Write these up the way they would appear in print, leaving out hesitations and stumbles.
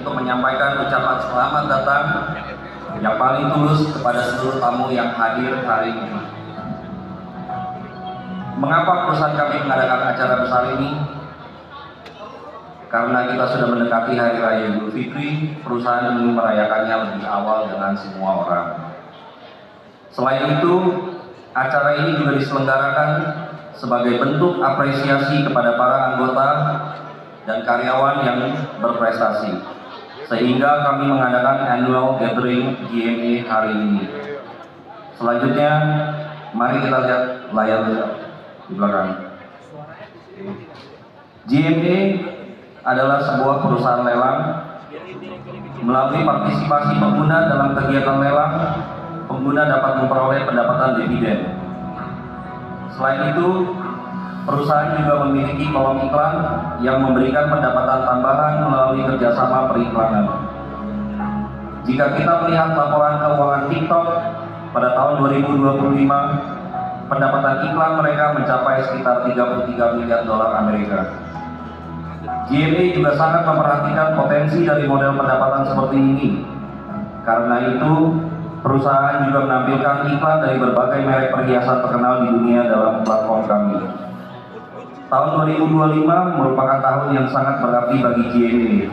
untuk menyampaikan ucapan selamat datang yang paling tulus kepada seluruh tamu yang hadir hari ini. Mengapa perusahaan kami mengadakan acara besar ini? Karena kita sudah mendekati Hari Raya Idul Fitri, perusahaan ingin merayakannya lebih awal dengan semua orang. Selain itu, acara ini juga diselenggarakan sebagai bentuk apresiasi kepada para anggota dan karyawan yang berprestasi, sehingga kami mengadakan annual gathering GMA hari ini. Selanjutnya, mari kita lihat layar di belakang. GMA adalah sebuah perusahaan lelang. Melalui partisipasi pengguna dalam kegiatan lelang, pengguna dapat memperoleh pendapatan dividen. Selain itu, perusahaan juga memiliki kolom iklan yang memberikan pendapatan tambahan melalui kerjasama periklanan. Jika kita melihat laporan keuangan TikTok pada tahun 2025, pendapatan iklan mereka mencapai sekitar 33 miliar dolar Amerika. GMA juga sangat memperhatikan potensi dari model pendapatan seperti ini. Karena itu, perusahaan juga menampilkan iklan dari berbagai merek perhiasan terkenal di dunia dalam platform kami. Tahun 2025 merupakan tahun yang sangat berarti bagi GMA.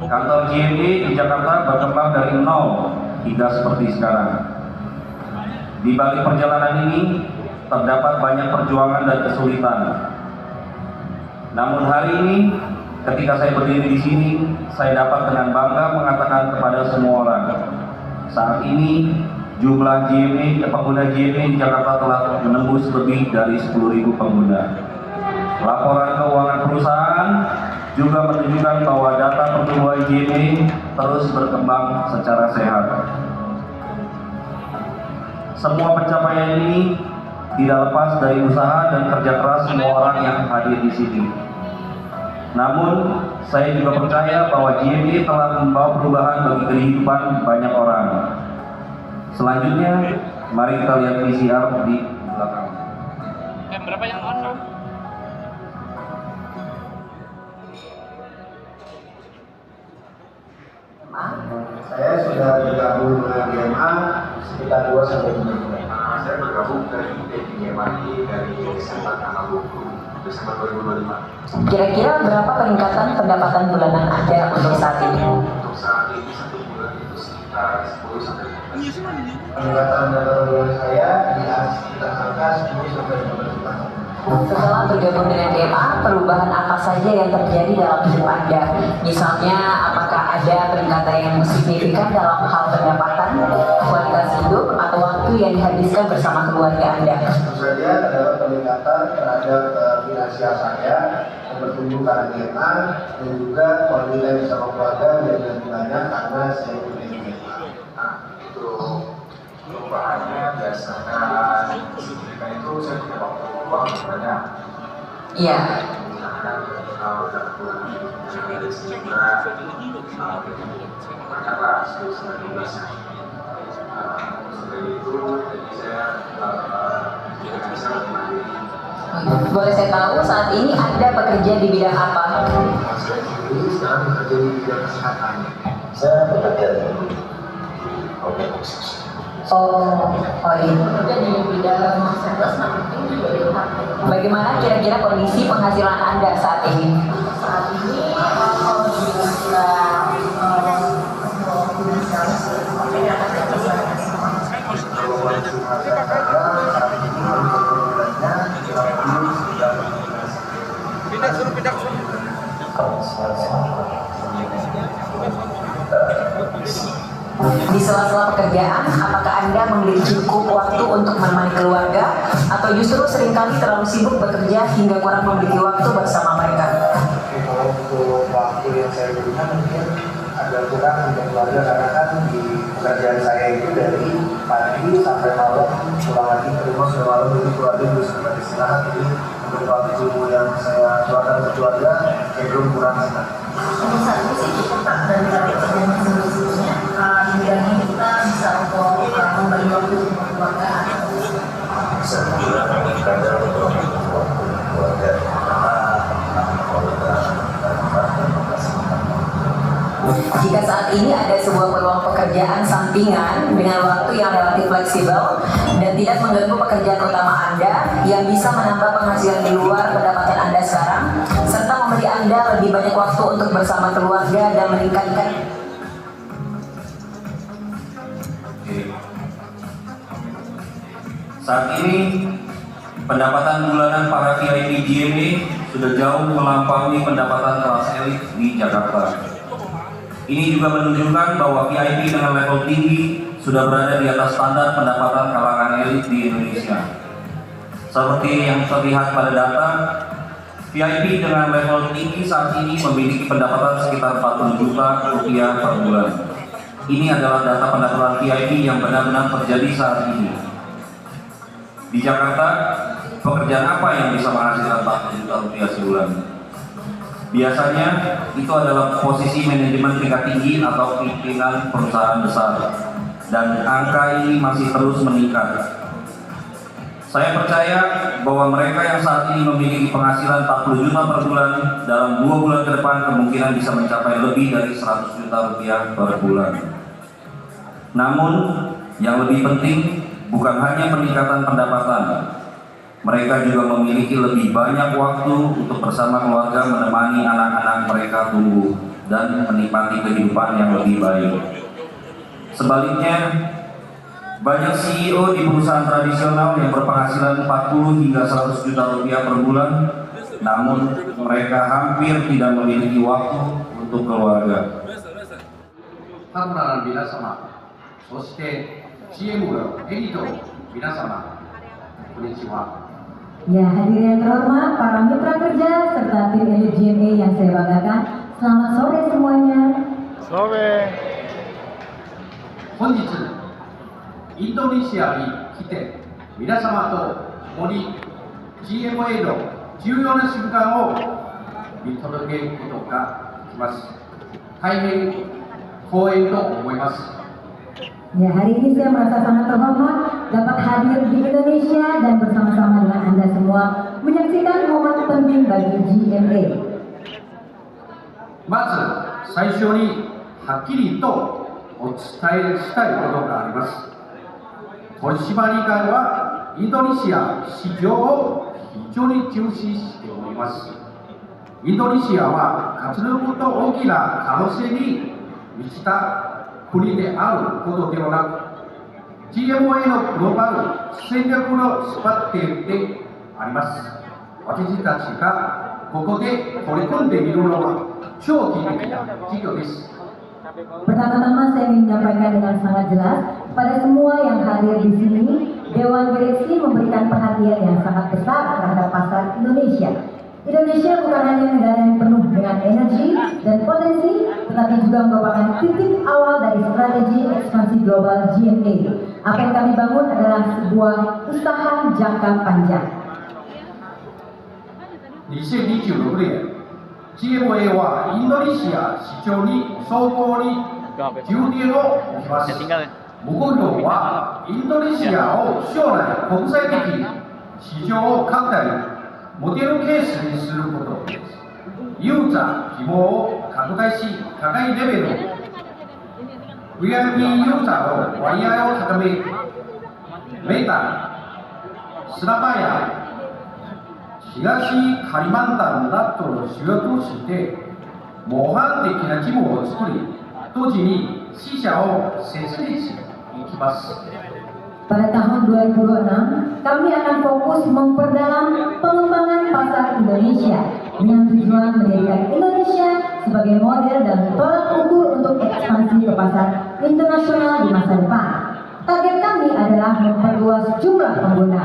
Kantor GMA di Jakarta berkembang dari nol hingga seperti sekarang. Di balik perjalanan ini, terdapat banyak perjuangan dan kesulitan. Namun hari ini, ketika saya berdiri di sini, saya dapat dengan bangga mengatakan kepada semua orang, saat ini jumlah pengguna GMA di Jakarta telah menembus lebih dari 10.000 pengguna. Laporan keuangan perusahaan juga menunjukkan bahwa data pertumbuhan GMA terus berkembang secara sehat. Semua pencapaian ini tidak lepas dari usaha dan kerja keras semua orang yang hadir di sini. Namun, saya juga percaya bahwa GMA telah membawa perubahan bagi kehidupan banyak orang. Selanjutnya, mari kita lihat VCR di belakang. Berapa yang on? Saya sudah bergabung dengan GMA sekitar 2-3 bulan. Saya bergabung dari GMA dari Desember tanggal 20 Desember 2025. Kira-kira berapa peningkatan pendapatan bulanan Anda untuk saat ini? Untuk saat ini 1 bulan itu sekitar 10-15. Peningkatan pendapatan bulanan saya di sekitar angka 10-15 juta. Setelah bergabung dengan GMA, perubahan apa saja yang terjadi dalam hidup Anda? Misalnya, apakah ada peningkatan yang signifikan dalam hal pendapatan, kualitas hidup, atau waktu yang dihabiskan bersama keluarga Anda? Tentu saja adalah peningkatan terhadap finansial saya yang bertumbuh karena GMA dan juga kualitas bersama keluarga yang lebih banyak karena saya punya GMA. Nah, itu perubahannya biasanya signifikan itu saya punya waktu uang banyak. Iya. Kalau dalam bulan dari sejumlah banyaklah sebagai bisa. Setelah itu jadi saya tidak bisa mandiri. Boleh saya tahu saat ini Anda bekerja di bidang apa? Saya sendiri sekarang bekerja di bidang kesehatan. Saya bekerja di obat khusus. Oh iya. Bekerja di bidang marketing juga. Bagaimana kira-kira kondisi penghasilan Anda saat ini? Saat ini kalau dibilang finansial seperti yang akan saya jelaskan. Di sela-sela pekerjaan, apakah Anda memiliki cukup waktu untuk menemani keluarga, atau justru seringkali terlalu sibuk bekerja hingga kurang memiliki waktu bersama mereka? Kalau untuk waktu yang saya berikan mungkin agak kurang untuk keluarga karena kan di pekerjaan saya itu dari pagi sampai malam, pulang lagi ke rumah sudah malam, itu keluarga juga sudah istirahat. Jadi untuk waktu yang saya keluarkan ke keluarga cenderung kurang sekali. Untuk saat ini sih cukup tak dari pekerjaan sebelumnya. Di bidang ini kita bisa untuk membagi waktu untuk keluarga. Sebulan kadang untuk keluarga Jika saat ini ada sebuah peluang pekerjaan sampingan dengan waktu yang relatif fleksibel dan tidak mengganggu pekerjaan utama Anda yang bisa menambah penghasilan di luar pendapatan Anda sekarang, serta memberi Anda lebih banyak waktu untuk bersama keluarga dan meningkatkan Saat ini, pendapatan bulanan para VIP GMA sudah jauh melampaui pendapatan kelas elit di Jakarta. Ini juga menunjukkan bahwa VIP dengan level tinggi sudah berada di atas standar pendapatan kalangan elit di Indonesia. Seperti yang terlihat pada data, VIP dengan level tinggi saat ini memiliki pendapatan sekitar 40 juta rupiah per bulan. Ini adalah data pendapatan VIP yang benar-benar terjadi saat ini. Di Jakarta, pekerjaan apa yang bisa menghasilkan 40 juta rupiah sebulan? Biasanya itu adalah posisi manajemen tingkat tinggi atau pimpinan perusahaan besar, dan angka ini masih terus meningkat. Saya percaya bahwa mereka yang saat ini memiliki penghasilan 40 juta per bulan dalam 2 bulan ke depan kemungkinan bisa mencapai lebih dari 100 juta rupiah per bulan. Namun, yang lebih penting bukan hanya peningkatan pendapatan, mereka juga memiliki lebih banyak waktu untuk bersama keluarga menemani anak-anak mereka tumbuh dan menikmati kehidupan yang lebih baik. Sebaliknya, banyak CEO di perusahaan tradisional yang berpenghasilan 40 hingga 100 juta rupiah per bulan, namun mereka hampir tidak memiliki waktu untuk keluarga. パートナーの皆様、そして GM のエリートの皆様、こんにちは。 Ya, hadirin yang terhormat, para mitra kerja serta tim elit GMA yang saya banggakan, selamat sore semuanya. 本日、インドネシアに来て、皆様と共に GMA の重要な瞬間を見届けることができます。大変光栄と思います。 Ya, hari ini saya merasa sangat terhormat dapat hadir di Indonesia dan bersama-sama dengan Anda semua menyaksikan momen penting bagi GMA. まず最初にはっきりとお伝えしたいことがあります。取締会はインドネシア市場を非常に重視しております。インドネシアは活力と大きな可能性に満ちた国であることではなく、 GMA のグローバル戦略のスパッテンであります。私たちがここで取り組んでいるのは長期的な事業です。 Pertama-tama saya ingin menyampaikan dengan sangat jelas pada semua yang hadir di sini, Dewan Direksi memberikan perhatian yang sangat besar terhadap pasar Indonesia. Indonesia bukan hanya negara yang penuh dengan energi dan potensi, tetapi juga merupakan titik awal dari strategi ekspansi global GMA. Apa yang kami bangun adalah sebuah usaha jangka panjang. 2026年、GMA はインドネシア市場に総合に重点を置きます。目標はインドネシアを将来国際的市場を拡大、モデルケースにすることです。ユーザー規模を拡大し、高いレベルの VIP ユーザーの割合を高め、メタ、スラバヤ、東カリマンタンなどの主役として模範的な規模を作り、同時に支社を設立していきます。 Pada tahun 2026, kami akan fokus memperdalam pengembangan pasar Indonesia dengan tujuan menjadikan Indonesia sebagai model dan tolak ukur untuk ekspansi ke pasar internasional di masa depan. Target kami adalah memperluas jumlah pengguna,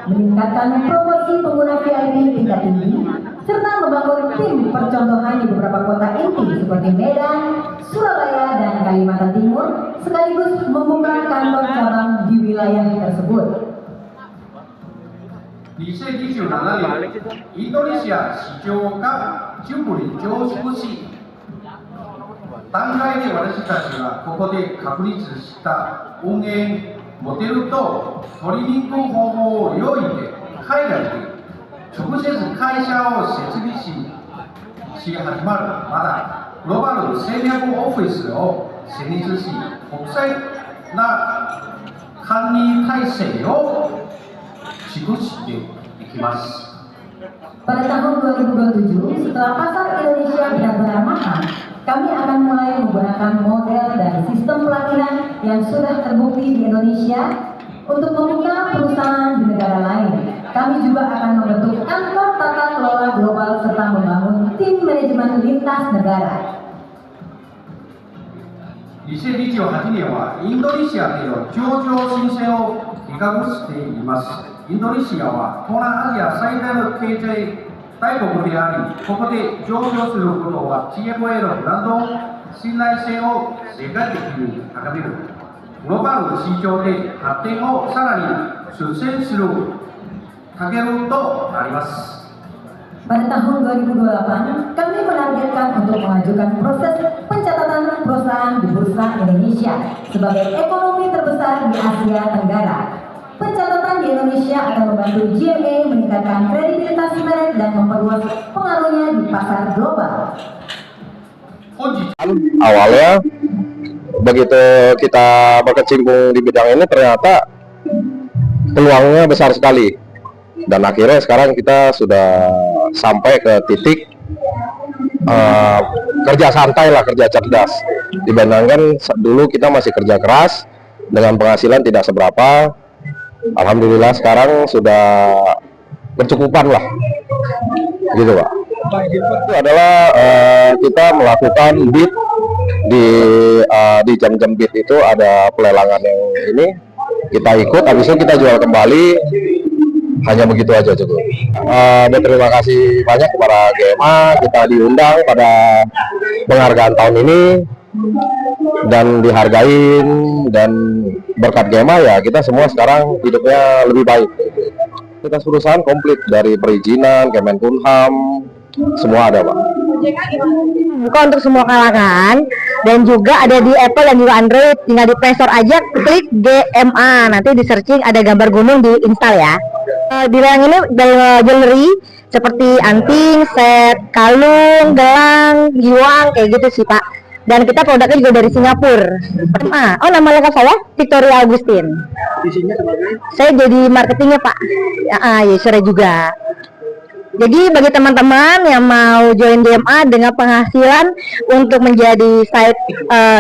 meningkatkan proporsi pengguna VIP tingkat tinggi, serta membangun tim percontohan di beberapa kota inti seperti Medan, Surabaya, dan Kalimantan Timur, sekaligus membuka kantor cabang di wilayah tersebut. 2027年、インドネシア市場が準備に上昇し、段階で私たちがここで確立した運営モデルと取りに行く方法を用意で海外で直接会社を設立し始まるまだグローバル戦略オフィスを設立し、国際な管理体制を築していきます。 Pada tahun 2027, setelah pasar Indonesia benar-benar matang, kami akan mulai menggunakan model dan sistem pelatihan yang sudah terbukti di Indonesia untuk membuka perusahaan di negara lain. Kami juga akan membentuk kantor tata kelola global serta membangun tim manajemen lintas negara. 2028年はインドネシアでの上場申請を計画しています。インドネシアは東南アジア最大の経済大国であり、ここで上場することは GMA のブランド信頼性を世界的に高める。グローバル市場で発展をさらに出展するターゲットとなります。 Pada tahun 2028, kami menargetkan untuk mengajukan proses pencatatan perusahaan di Bursa Indonesia sebagai ekonomi terbesar di Asia Tenggara. Pencatatan di Indonesia akan membantu GMA meningkatkan kredibilitas merek dan memperluas pengaruhnya di pasar global. Awalnya begitu kita berkecimpung di bidang ini ternyata peluangnya besar sekali, dan akhirnya sekarang kita sudah sampai ke titik kerja santai lah, kerja cerdas, dibandingkan dulu kita masih kerja keras dengan penghasilan tidak seberapa. Alhamdulillah sekarang sudah bercukupan lah, gitu Pak. Itu adalah kita melakukan bid di jam-jam bid itu ada pelelangan yang ini kita ikut, habis itu kita jual kembali, hanya begitu aja cukup. Berterima kasih banyak kepada GMA, kita diundang pada penghargaan tahun ini dan dihargain, dan berkat GMA ya kita semua sekarang hidupnya lebih baik. Kita perusahaan komplit dari perizinan, Kemenkumham, semua ada Pak. Buka untuk semua kalangan dan juga ada di Apple dan juga Android. Tinggal di Play Store aja klik GMA, nanti di searching ada gambar gunung, di install ya. Di layang ini jewelry seperti anting, set, kalung, gelang, giwang kayak gitu sih Pak. Dan kita produknya juga dari Singapura. Oh, nama lengkap saya Victoria Augustin. Saya jadi marketingnya Pak. Ya, sore juga. Jadi bagi teman-teman yang mau join GMA dengan penghasilan untuk menjadi side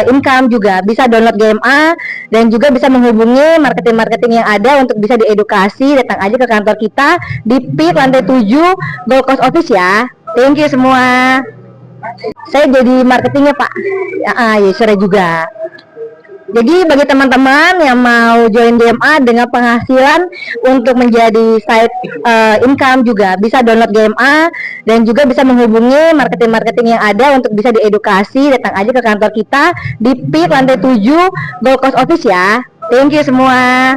income juga bisa download GMA, dan juga bisa menghubungi marketing-marketing yang ada untuk bisa diedukasi. Datang aja ke kantor kita di PIK lantai 7 Gold Coast Office ya. Thank you semua. Saya jadi marketingnya Pak. Ya, sore juga. Jadi bagi teman-teman yang mau join GMA dengan penghasilan untuk menjadi side income juga bisa download GMA, dan juga bisa menghubungi marketing-marketing yang ada untuk bisa diedukasi. Datang aja ke kantor kita di PIK lantai 7 Gold Coast Office ya. Thank you semua.